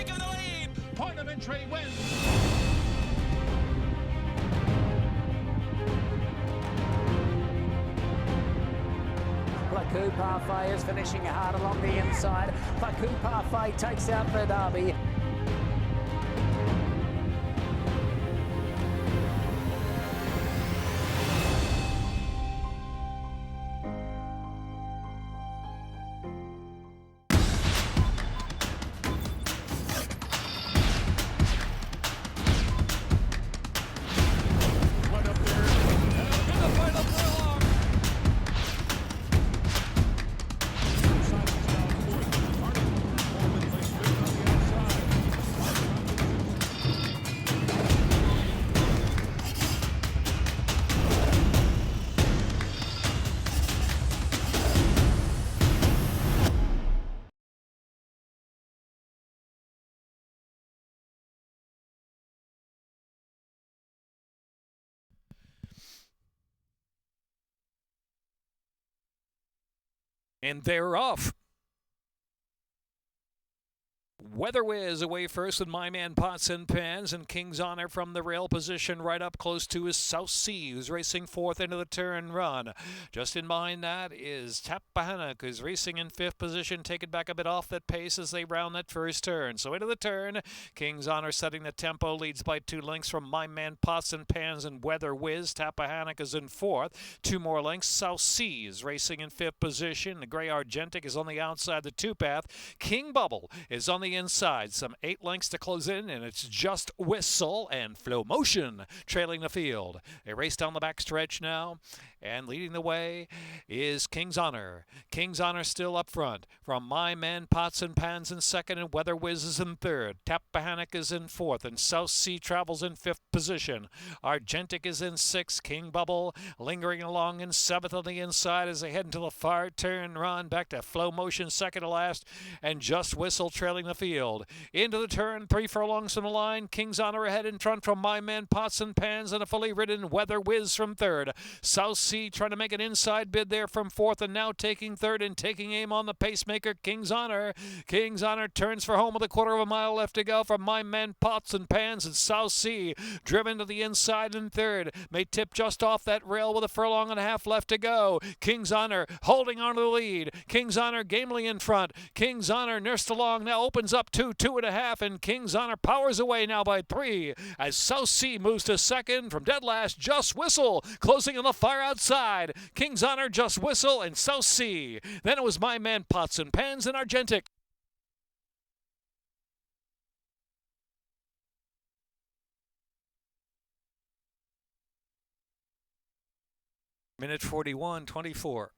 taken the lead. Point of entry wins. Canoe Parfait is finishing hard along the inside. Canoe Parfait takes out the Derby. And they're off. Weather Whiz away first with My Man Pots and Pans, and King's Honor from the rail position right up close to his South Sea, who's racing fourth into the turn run. Just in behind that is Tappahannock, who's racing in fifth position, taking back a bit off that pace as they round that first turn. So into the turn, King's Honor setting the tempo, leads by 2 lengths from My Man Pots and Pans and Weather Whiz. Tappahannock is in fourth, 2 more lengths. South Sea is racing in fifth position. The Gray Argentic is on the outside, the 2-path. King Bubble is on the inside, some 8 lengths to close in, and it's Just Whistle and Flow Motion trailing the field. They race down the back stretch now, and leading the way is King's Honor. King's Honor still up front from My Man Pots and Pans in second, and Weather Whiz is in third. Tappahannock is in fourth, and South Sea travels in fifth position. Argentic is in sixth. King Bubble lingering along in seventh on the inside as they head into the far turn run. Back to Flow Motion second to last, and Just Whistle trailing the field. Into the turn, 3 furlongs from the line. King's Honor ahead in front from My Man Pots and Pans, and a fully ridden Weather Whiz from third. South Sea trying to make an inside bid there from fourth, and now taking third and taking aim on the pacemaker, King's Honor. King's Honor turns for home with a quarter of a mile left to go from My Man Pots and Pans, and South Sea driven to the inside in third. May tip just off that rail with a furlong and a half left to go. King's Honor holding on to the lead. King's Honor gamely in front. King's Honor nursed along, now opens up 2.5, and King's Honor powers away now by 3 as South Sea moves to second from dead last. Just Whistle closing on the far outside. King's Honor, Just Whistle, and South Sea. Then it was My Man Pots and Pans and Argentic. Minute 41:24.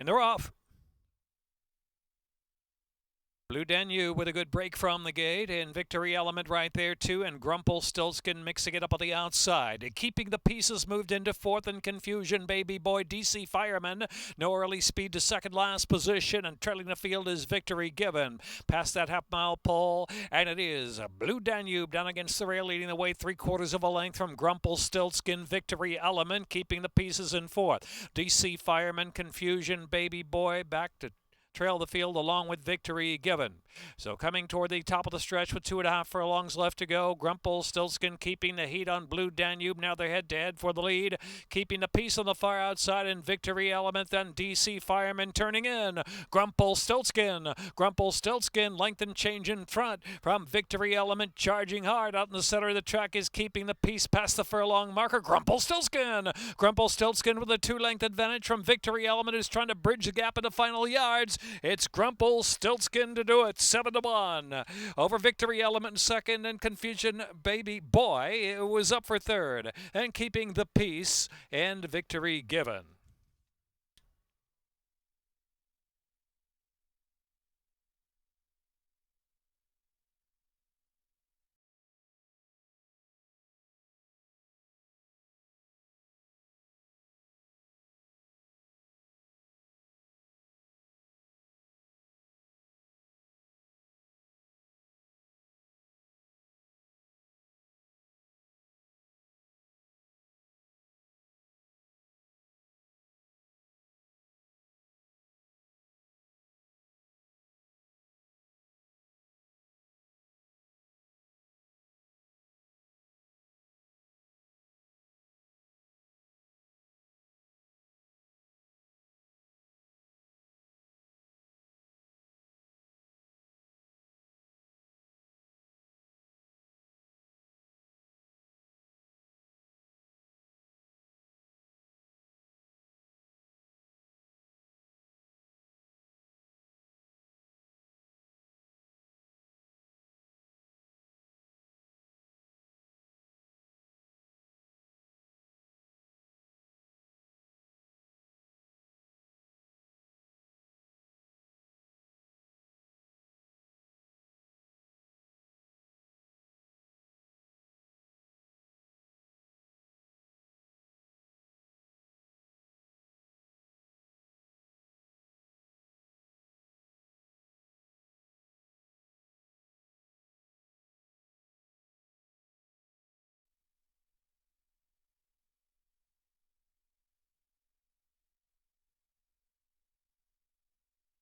And they're off. Blue Danube with a good break from the gate, and Victory Element right there too, and Grumple Stiltskin mixing it up on the outside. Keeping the pieces moved into fourth, and Confusion Baby Boy, DC Fireman. No early speed to second last position, and trailing the field is Victory Given. Past that half-mile pole, and it is Blue Danube down against the rail, leading the way 3/4 of a length from Grumple Stiltskin. Victory Element keeping the pieces in fourth. DC Fireman, Confusion Baby Boy back to trail the field along with Victory Given. So coming toward the top of the stretch with 2.5 furlongs left to go. Grumple Stiltskin keeping the heat on Blue Danube. Now they're head-to-head for the lead. Keeping the piece on the far outside in Victory Element. Then DC Fireman turning in. Grumple Stiltskin. Grumple Stiltskin length and change in front from Victory Element. Charging hard out in the center of the track is keeping the piece past the furlong marker. Grumple Stiltskin. Grumple Stiltskin with a 2-length advantage from Victory Element, who's trying to bridge the gap in the final yards. It's Grumple Stiltskin to do it, 7-1. Over Victory Element in second, and Confusion Baby Boy was up for third. And keeping the peace, and Victory Given.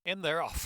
And they're off.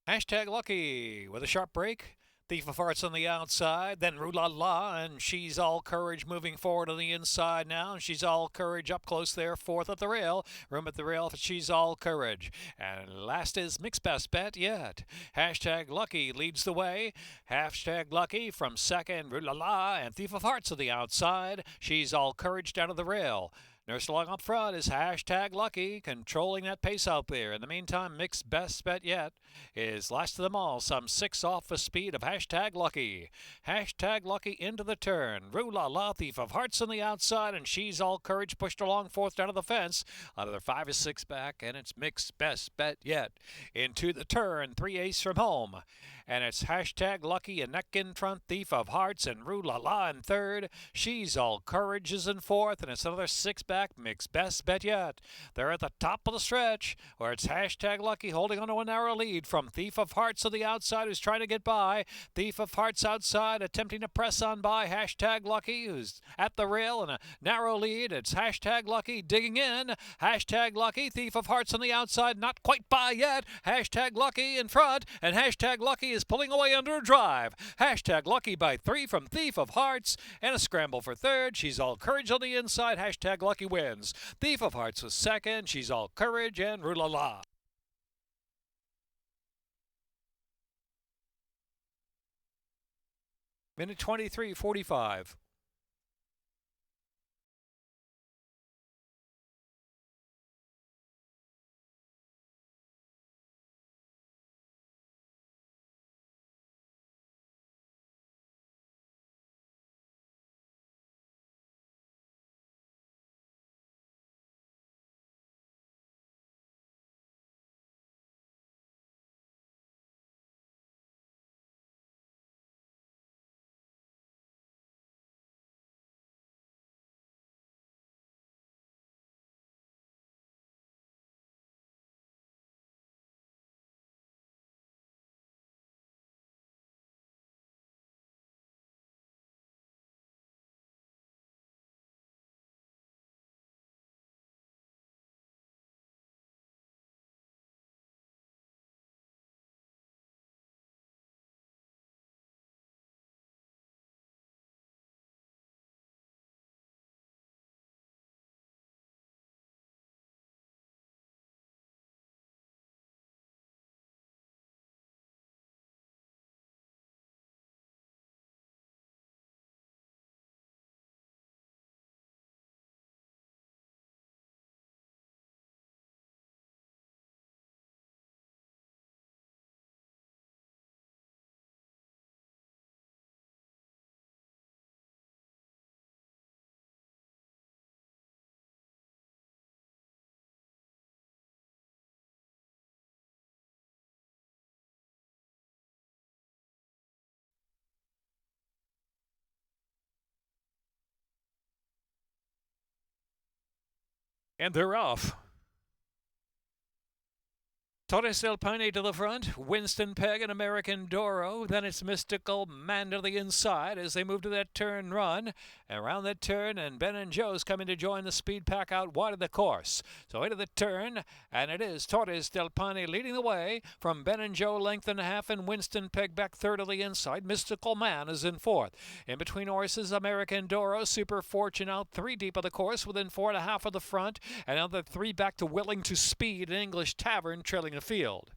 Hashtag Lucky with a sharp break. Thief of Hearts on the outside, then Roo La La, and She's All Courage moving forward on the inside now. She's All Courage up close there, fourth at the rail. Room at the rail for She's All Courage. And last is Mixed Best Bet Yet. Hashtag Lucky leads the way. Hashtag Lucky from second, Roo La La, and Thief of Hearts on the outside. She's All Courage down to the rail. Nurse along up front is Hashtag Lucky, controlling that pace out there. In the meantime, Mixed Best Bet Yet is last of them all, some 6 off the speed of Hashtag Lucky. Hashtag Lucky into the turn. Roo La La, Thief of Hearts on the outside, and She's All Courage pushed along fourth down to the fence. Another 5 or 6 back, and it's Mixed Best Bet Yet. Into the turn, 3 ace from home. And it's Hashtag Lucky and neck in front, Thief of Hearts and Roo La La in third. She's All Courage is in fourth, and it's another 6 back, Mixed Best Bet Yet. They're at the top of the stretch, where it's Hashtag Lucky holding on to a narrow lead from Thief of Hearts on the outside, who's trying to get by. Thief of Hearts outside, attempting to press on by Hashtag Lucky, who's at the rail in a narrow lead. It's Hashtag Lucky digging in. Hashtag Lucky, Thief of Hearts on the outside, not quite by yet. Hashtag Lucky in front, and Hashtag Lucky is pulling away under a drive. Hashtag Lucky by 3 from Thief of Hearts, and a scramble for third. She's All Courage on the inside. Hashtag Lucky wins. Thief of Hearts was second. She's All Courage and Roo La La. Minute 23:45. And they're off. Torres del Paine to the front, Winston Peg and American Doro. Then it's Mystical Man to the inside as they move to that turn run. And around that turn, and Ben and Joe's coming to join the speed pack out wide of the course. So into the turn, and it is Torres del Paine leading the way from Ben and Joe, length and a half, and Winston Peg back third of the inside. Mystical Man is in fourth. In between horses, American Doro, Super Fortune out three deep of the course, within 4.5 of the front, and another three back to Willing to Speed and English Tavern trailing the field.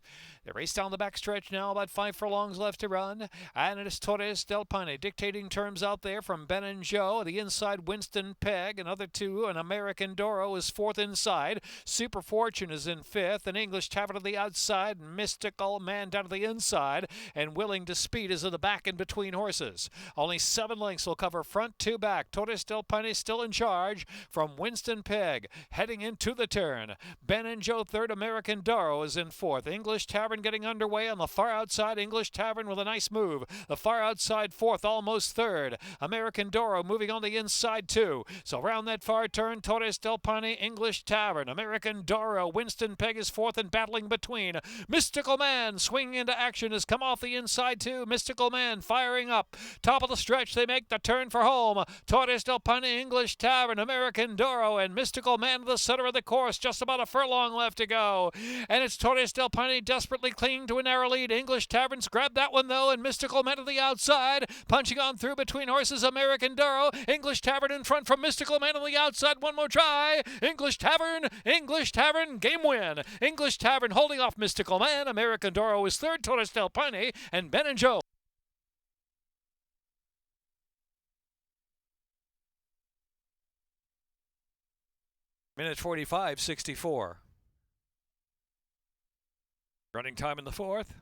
They race down the backstretch now, about 5 furlongs left to run, and it is Torres del Paine dictating terms out there from Ben and Joe. The inside, Winston Peg, another two, and American Doro is fourth inside. Super Fortune is in fifth, and English Tavern to the outside, Mystical Man down to the inside, and Willing to Speed is in the back in between horses. Only 7 lengths will cover front to back. Torres del Paine still in charge from Winston Peg, heading into the turn. Ben and Joe third, American Doro is in fourth. English Tavern getting underway on the far outside. English Tavern with a nice move. The far outside fourth, almost third. American Doro moving on the inside too. So around that far turn, Torres del Paine, English Tavern, American Doro, Winston Peg is fourth and battling between. Mystical Man swinging into action has come off the inside too. Mystical Man firing up. Top of the stretch, they make the turn for home. Torres del Paine, English Tavern, American Doro, and Mystical Man to the center of the course. Just about a furlong left to go. And it's Torres del Paine desperately clinging to a narrow lead. English Taverns grabbed that one though, and Mystical Man to the outside, punching on through between horses. American Doro, English Tavern in front from Mystical Man on the outside. One more try. English Tavern, game win. English Tavern holding off Mystical Man. American Doro is third. Torres del Paine and Ben and Joe. Minute 45:64. Running time in the fourth.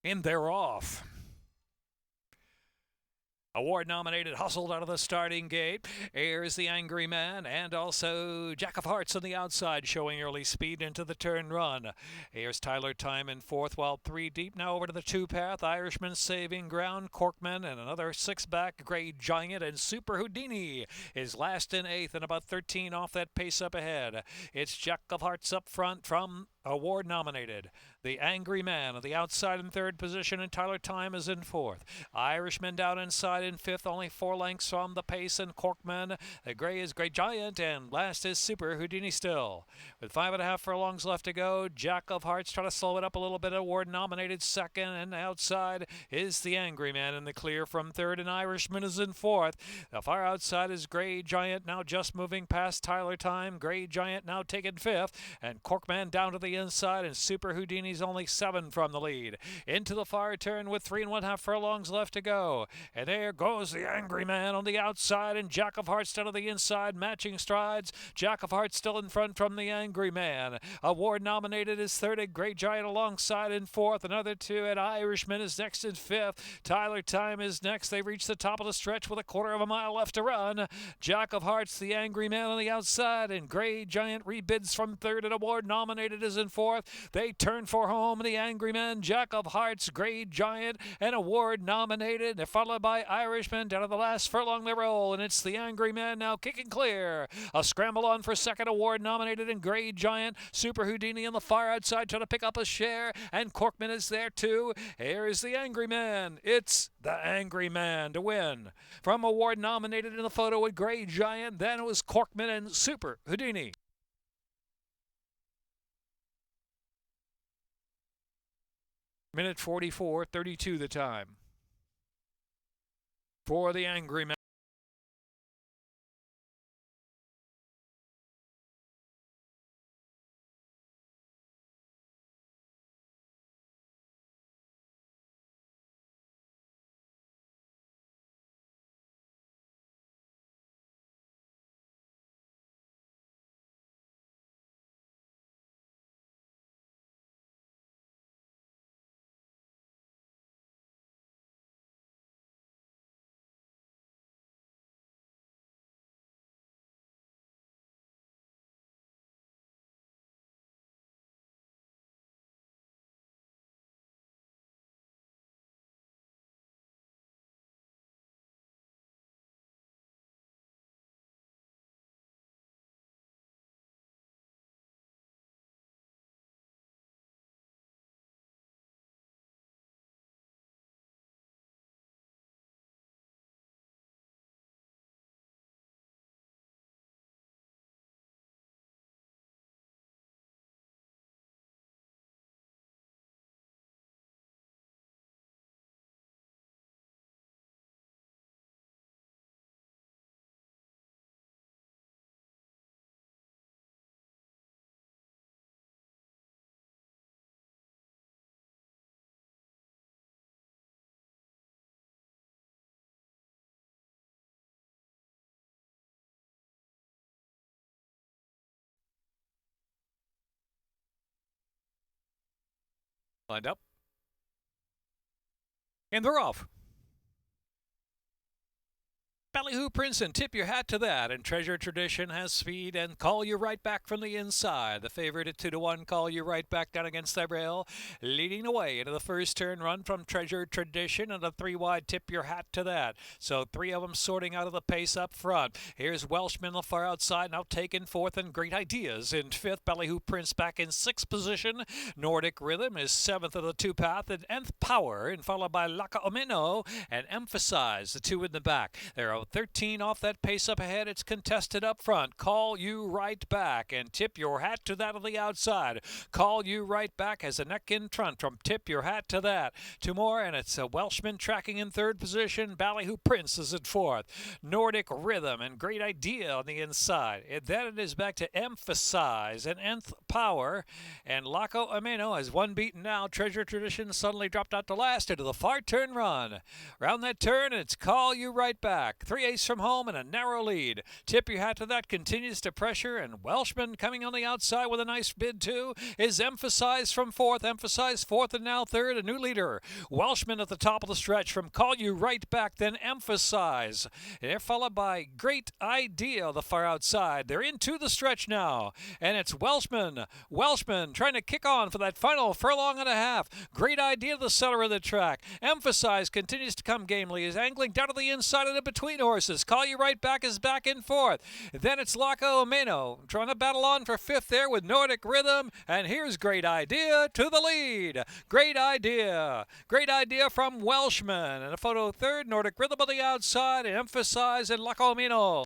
And they're off. Award-nominated Hustled out of the starting gate. Here's the Angry Man, and also Jack of Hearts on the outside, showing early speed into the turn run. Here's Tyler Time in fourth, while 3 deep. Now over to the 2-path. Irishman saving ground. Corkman and another 6-back. Grey Giant and Super Houdini is last in 8th, and about 13 off that pace up ahead. It's Jack of Hearts up front from Award nominated. The Angry Man on the outside in third position, and Tyler Time is in fourth. Irishman down inside in fifth, only 4 lengths from the pace, and Corkman. The gray is Great Giant, and last is Super Houdini still. With 5.5 furlongs left to go, Jack of Hearts try to slow it up a little bit. Award nominated second, and outside is the Angry Man in the clear from third, and Irishman is in fourth. The far outside is Gray Giant, now just moving past Tyler Time. Gray Giant now taking fifth, and Corkman down to the inside, and Super Houdini's only 7 from the lead. Into the far turn with 3.5 furlongs left to go, and there goes the Angry Man on the outside, and Jack of Hearts down to the inside, matching strides. Jack of Hearts still in front from the Angry Man. Award nominated is third, and Gray Giant alongside in fourth. Another 2, and Irishman is next in fifth. Tyler Time is next. They reach the top of the stretch with 1/4 mile left to run. Jack of Hearts, the Angry Man on the outside, and Gray Giant rebids from third, and Award nominated is in fourth. They turn for home, the Angry Man, Jack of Hearts, Gray Giant, and Award nominated. They're followed by Irishman down to the last furlong they roll, and it's the Angry Man now kicking clear. A scramble on for second, Award nominated, and Gray Giant. Super Houdini on the far outside trying to pick up a share, and Corkman is there too. Here is the Angry Man. It's the Angry Man to win. From Award nominated in the photo with Gray Giant, then it was Corkman and Super Houdini. Minute 44:32 the time. For the Angry Man. Lined up. And they're off. Ballyhoo Princeton, tip your hat to that. And Treasure Tradition has speed and Call You Right Back from the inside. The favorite at 2-1, Call You Right Back down against the rail. Leading the way into the first turn run from Treasure Tradition, and a 3-wide, tip your hat to that. So 3 of them sorting out of the pace up front. Here's Welshman on the far outside, now taken fourth, and Great Ideas in fifth. Ballyhoo Prince back in sixth position. Nordic Rhythm is seventh of the 2-path, and Nth Power, and followed by Laka Omino and Emphasize, the 2 in the back. There are 13 off that pace up ahead. It's contested up front. Call You Right Back, and tip your hat to that on the outside. Call You Right Back has a neck in front from Tip Your Hat to that. 2 more, and it's a Welshman tracking in third position. Ballyhoo Prince is at fourth. Nordic Rhythm and Great Idea on the inside. And then it is back to Emphasize and Nth Power, and Laco Ameno has 1 beaten now. Treasure Tradition suddenly dropped out to last into the far turn run. Round that turn, it's Call You Right Back. 3 ace from home and a narrow lead. Tip Your Hat to that continues to pressure, and Welshman coming on the outside with a nice bid too is Emphasize from fourth. Emphasize fourth and now third, a new leader. Welshman at the top of the stretch from Call You Right Back, then Emphasize. They're followed by Great Idea the far outside. They're into the stretch now, and it's Welshman. Welshman trying to kick on for that final furlong and a half. Great Idea the center of the track. Emphasize continues to come gamely. Is angling down to the inside and in between between horses. Call You Right Back is back in fourth. Then it's Laco Meno trying to battle on for fifth there with Nordic Rhythm. And here's Great Idea to the lead. Great Idea. Great Idea from Welshman. And a photo third. Nordic Rhythm on the outside and Emphasize and Laco Meno.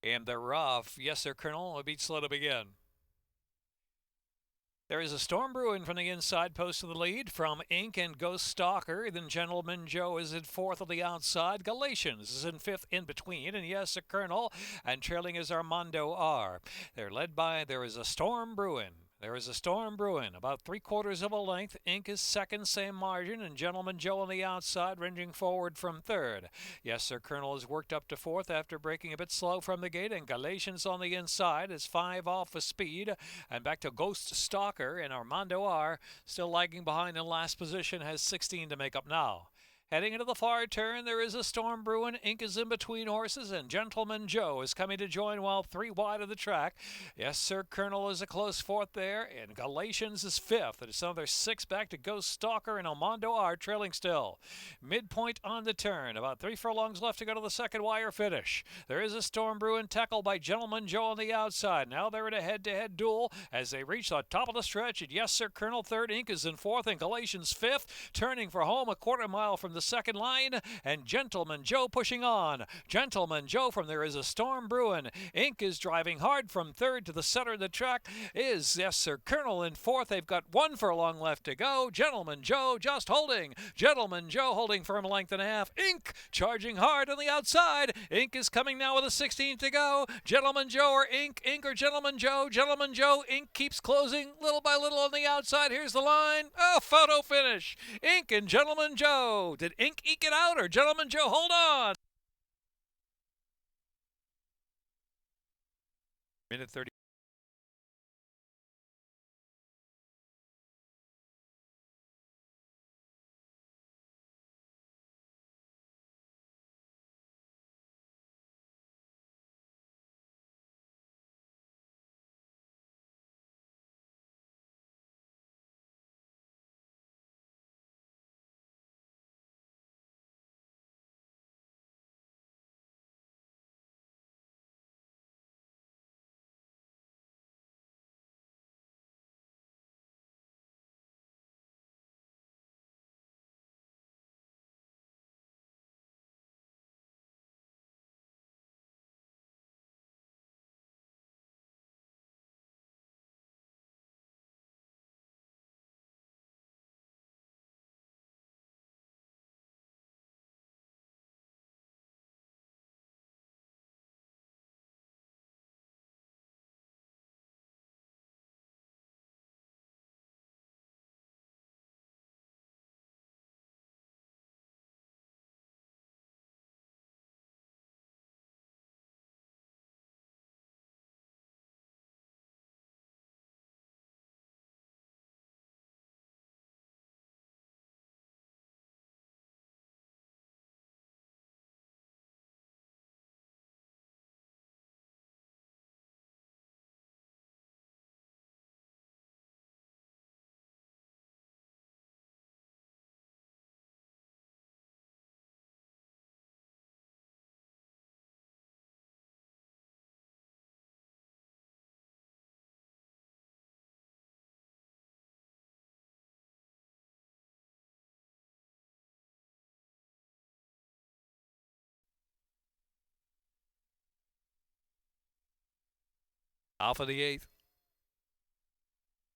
And they're off. Yes, sir, Colonel. A beat slow to begin. There is a storm brewing from the inside post of the lead from Ink and Ghost Stalker. Then Gentleman Joe is in fourth on the outside. Galatians is in fifth in between. And yes, a Colonel. And trailing is Armando R. They're led by There Is a Storm Brewing. There is a storm brewing, about 3/4 of a length. Ink is second, same margin, and Gentleman Joe on the outside, ranging forward from third. Yes, sir, Colonel is worked up to fourth after breaking a bit slow from the gate, and Galatians on the inside is 5 off a speed. And back to Ghost Stalker, and Armando R, still lagging behind in last position, has 16 to make up now. Heading into the far turn, there is a storm brewing. Ink is in between horses, and Gentleman Joe is coming to join while 3 wide of the track. Yes, sir, Colonel is a close fourth there, and Galatians is fifth. It's another 6 back to Ghost Stalker, and Armando R trailing still. Midpoint on the turn, about 3 furlongs left to go to the second wire finish. There is a storm brewing tackled by Gentleman Joe on the outside. Now they're in a head-to-head duel as they reach the top of the stretch. And yes, sir, Colonel third. Ink is in fourth, and Galatians fifth, turning for home a quarter mile from the second line, and Gentleman Joe pushing on. Gentleman Joe from There Is a Storm Brewing. Ink is driving hard from third to the center of the track. Is, yes, sir, Colonel in fourth. They've got 1 furlong left to go. Gentleman Joe just holding. Gentleman Joe holding firm a length and a half. Ink charging hard on the outside. Ink is coming now with a 16 to go. Gentleman Joe or Ink. Ink or Gentleman Joe. Gentleman Joe. Ink keeps closing little by little on the outside. Here's the line. Oh, photo finish. Ink and Gentleman Joe. Did Ink eke it out, or Gentleman Joe hold on? Minute 30. Off of the 8th.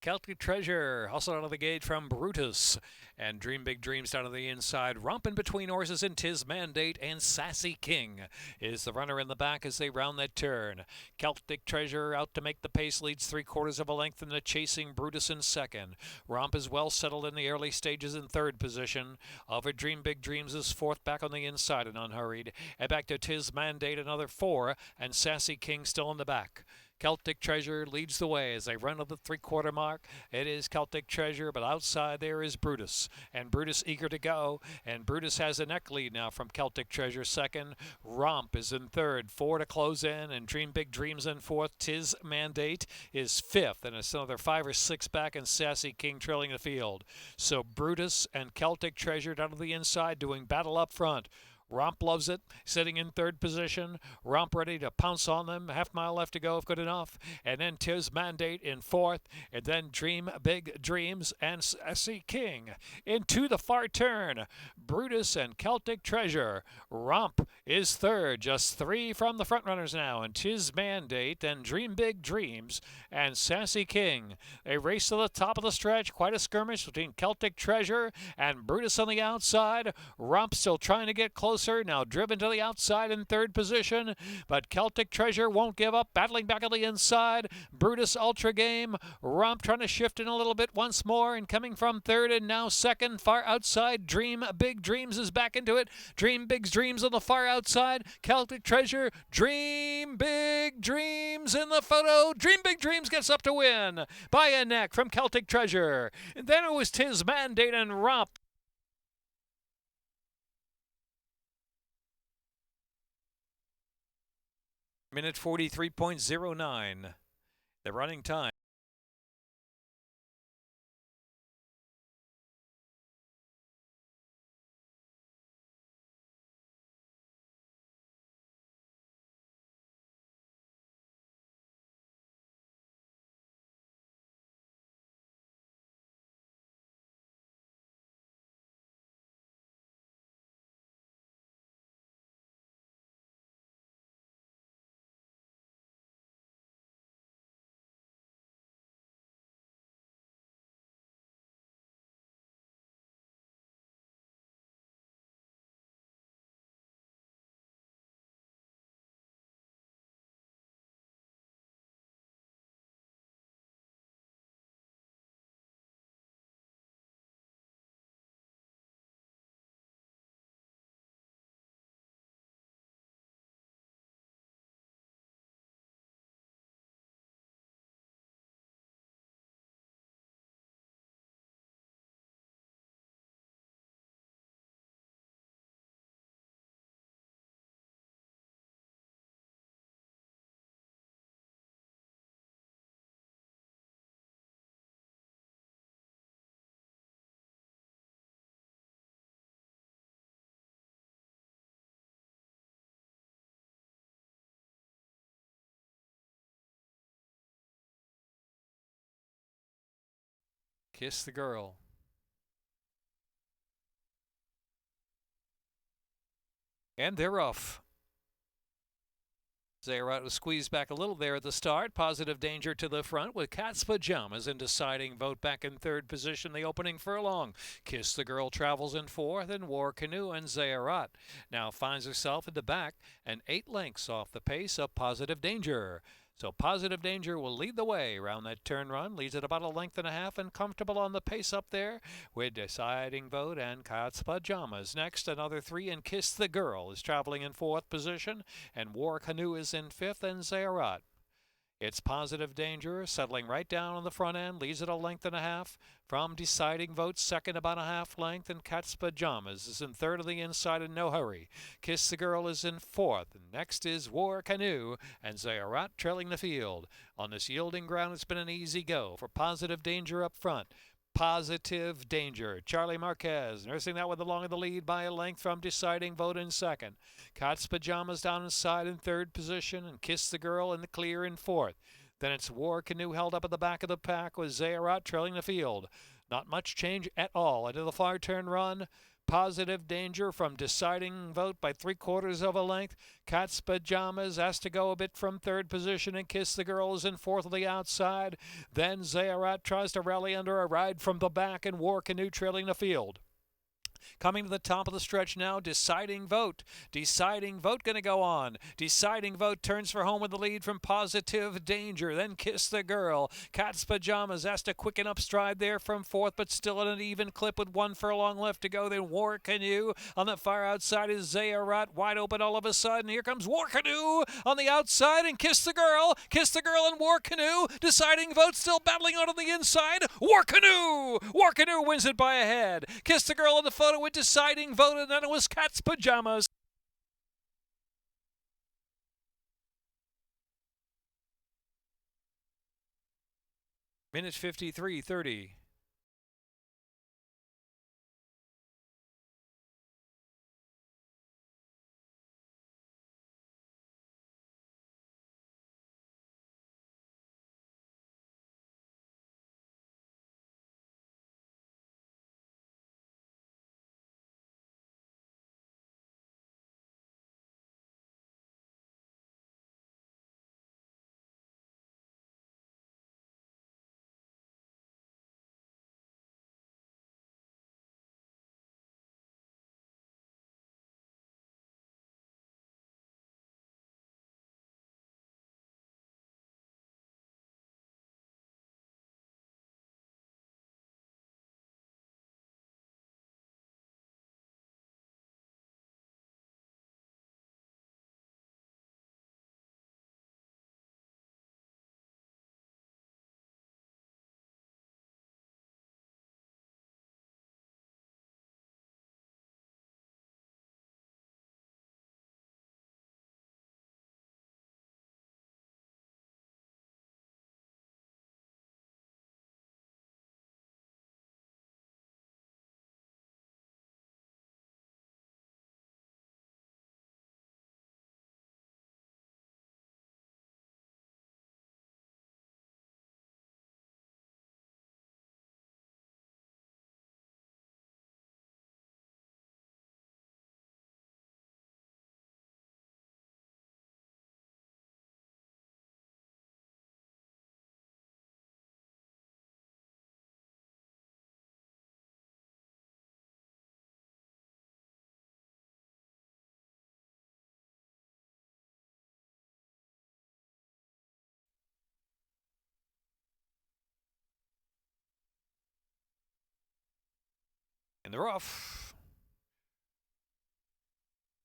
Celtic Treasure hustled out of the gate from Brutus, and Dream Big Dreams down to the inside. Romping between horses and Tis Mandate, and Sassy King is the runner in the back as they round that turn. Celtic Treasure out to make the pace, leads 3/4 of a length in the chasing Brutus in second. Romp is well settled in the early stages in third position. Over Dream Big Dreams is fourth, back on the inside and unhurried. And back to Tis Mandate, another 4, and Sassy King still in the back. Celtic Treasure leads the way as they run to the 3/4 mark. It is Celtic Treasure, but outside there is Brutus. And Brutus eager to go. And Brutus has a neck lead now from Celtic Treasure second. Romp is in third. 4 to close in. And Dream Big Dreams in fourth. Tis Mandate is fifth. And it's another 5 or 6 back, and Sassy King trailing the field. So Brutus and Celtic Treasure down to the inside doing battle up front. Romp loves it, sitting in third position. Romp ready to pounce on them. Half mile left to go if good enough. And then Tis Mandate in fourth. And then Dream Big Dreams and Sassy King into the far turn. Brutus and Celtic Treasure. Romp is third, just 3 from the front runners now. And Tis Mandate, then Dream Big Dreams and Sassy King. They race to the top of the stretch. Quite a skirmish between Celtic Treasure and Brutus on the outside. Romp still trying to get closer. Now driven to the outside in third position, but Celtic Treasure won't give up, battling back on the inside. Brutus ultra game. Romp trying to shift in a little bit once more, and coming from third and now second, far outside. Dream Big Dreams is back into it. Dream Big Dreams on the far outside. Celtic Treasure, Dream Big Dreams in the photo. Dream Big Dreams gets up to win by a neck from Celtic Treasure. And then it was Tis Mandate and Romp. Minute 43.09, the running time. Kiss the Girl. And they're off. Zayrat was squeezed back a little there at the start. Positive Danger to the front with Cat's Pajamas in deciding vote back in third position the opening furlong. Kiss the Girl travels in fourth, and War Canoe and Zayrat now finds herself at the back and 8 lengths off the pace of Positive Danger. So Positive Danger will lead the way around that turn run, leads at about a length and a half, and comfortable on the pace up there with Deciding Vote and Cat's Pajamas. Next, another 3, and Kiss the Girl is traveling in fourth position, and War Canoe is in fifth, and Zayrat. It's Positive Danger settling right down on the front end, leads at a length and a half. From Deciding Vote, second about a half length, and Cat's Pajamas is in third on the inside in no hurry. Kiss the Girl is in fourth. And next is War Canoe, and Zayrat trailing the field. On this yielding ground, it's been an easy go for Positive Danger up front. Positive Danger. Charlie Marquez nursing that one along in the lead by a length from Deciding Vote in second. Cat's Pajamas down inside in third position, and Kiss the Girl in the clear in fourth. Then it's War Canoe held up at the back of the pack with Zayrat trailing the field. Not much change at all into the far turn run. Positive Danger from Deciding Vote by 3/4 of a length. Cat's Pajamas has to go a bit from third position, and Kiss the Girl is in fourth on the outside. Then Zayarat tries to rally under a ride from the back, and War Canoe trailing the field. Coming to the top of the stretch now, Deciding Vote. Deciding Vote going to go on. Deciding Vote turns for home with the lead from Positive Danger. Then Kiss the Girl. Cat's Pajamas has to quicken up stride there from fourth, but still at an even clip with 1 furlong left to go. Then War Canoe. On the far outside is Zayarat, wide open all of a sudden. Here comes War Canoe on the outside, and Kiss the Girl. Kiss the Girl and War Canoe. Deciding Vote still battling out on the inside. War Canoe! War Canoe wins it by a head. Kiss the Girl in the photo with Deciding Vote, and then it was Cat's Pajamas. Minute 53:30. In the rough.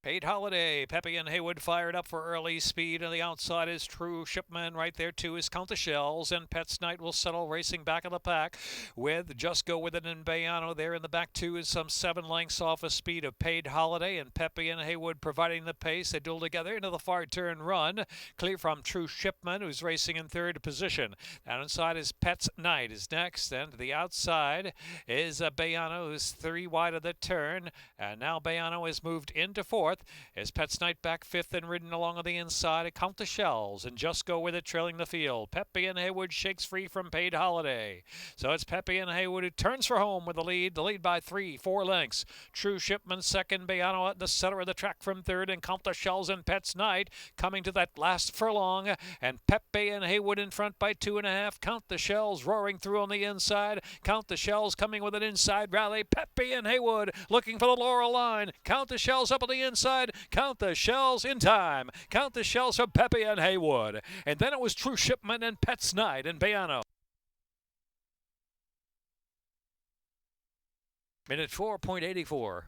Paid Holiday, Peppy and Haywood fired up for early speed. On the outside is True Shipman. Right there, too, is Count the Shells. And Pet's Night will settle racing back of the pack with Just Go With It and Bayano. There in the back, too, is some 7 lengths off a speed of Paid Holiday. And Peppy and Haywood providing the pace. They duel together into the far turn run. Clear from True Shipman, who's racing in third position. Down inside is Pet's Night is next. And to the outside is Bayano, who's 3 wide of the turn. And now Bayano has moved into fourth. Is Pet's Night back fifth and ridden along on the inside. Count the Shells and Just Go With It trailing the field. Peppy and Haywood shakes free from Paid Holiday. So it's Peppy and Haywood who turns for home with the lead by 3-4 lengths. True Shipman second, Bayano at the center of the track from third, and Count the Shells and Pet's Night coming to that last furlong. And Peppy and Haywood in front by 2.5. Count the Shells roaring through on the inside. Count the Shells coming with an inside rally. Peppy and Haywood looking for the Laurel line. Count the Shells up on the inside. Count the Shells in time. Count the Shells for Peppy and Haywood. And then it was True Shipman and Pet's Night and Bayano. Minute 4.84.